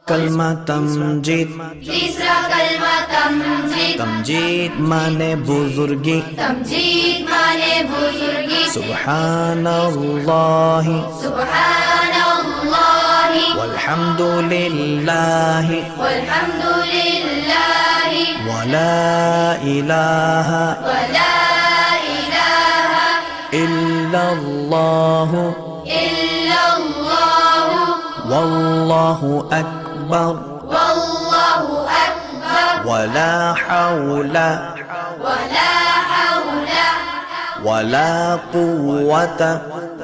कलमा तमजीद, तीसरा कलमा तमजीद। तमजीद माने बुजुर्गी, तमजीद माने बुजुर्गी। सुब्हानल्लाहि, सुब्हानल्लाहि, वल्हम्दुलिल्लाहि, वल्हम्दुलिल्लाहि, वला इलाहा वला इलाहा इल्लल्लाहु, इल्लल्लाहु, वल्लाहु अकबर, वल्लाहु अकबर, वला हौला वला हौला वला कुव्वता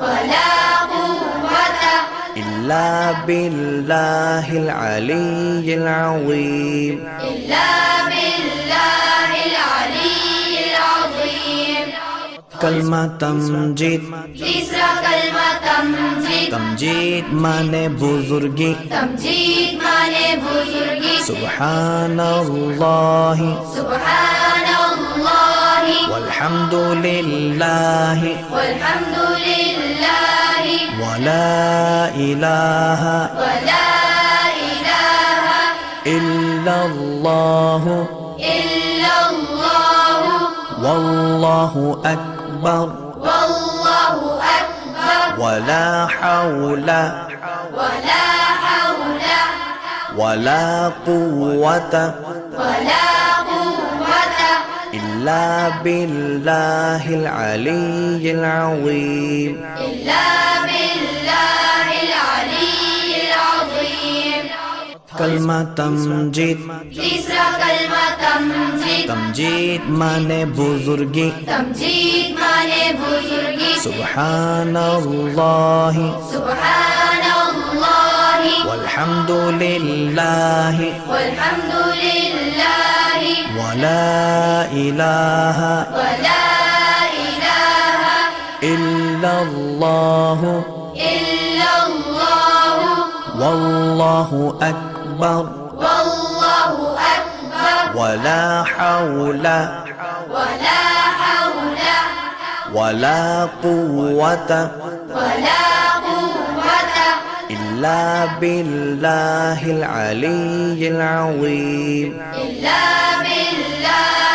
वला कुव्वता इल्ला बिल्लाहिल अलिय्यिल अज़ीम। इल्ला बिल्लाहिल अलिय्यिल अज़ीम। कलमा तमजीद, तीसरा कलमा तमजीद। तमजीद माने बुजुर्गी, तमजीद माने बुजुर्गी। सुब्हानल्लाहि, सुब्हानल्लाहि, वल्हम्दुलिल्लाहि, वल्हम्दुलिल्लाहि, वला इलाहा वला इलाहा इल्लल्लाहु, इल्लल्लाहु, वल्लाहु अकबर, वल्लाहु अकबर, वला हौला वला हौला वला कुव्वता वला कुव्वता इल्ला बिल्लाहिल अलिय्यिल अज़ीम। इल्ला बिल्लाहिल अलिय्यिल अज़ीम। कलमा तमजीद, तीसरा कलमा तमजीद। तमजीद माने बुजुर्गी, तमजीद माने बुजुर्गी। सुब्हानल्लाहि, सुब्हानल्लाहि, वल्हम्दुलिल्लाहि, वल्हम्दुलिल्लाहि, वला इलाहा वला इलाहा इल्लल्लाहु, इल्लल्लाहु, वल्लाहु अकबर, वल्लाहु अकबर, वला हौला वला हौला वला कुव्वता वला कुव्वता इल्ला बिल्लाहिल अलिय्यिल अज़ीम। इल्ला बिल्लाहि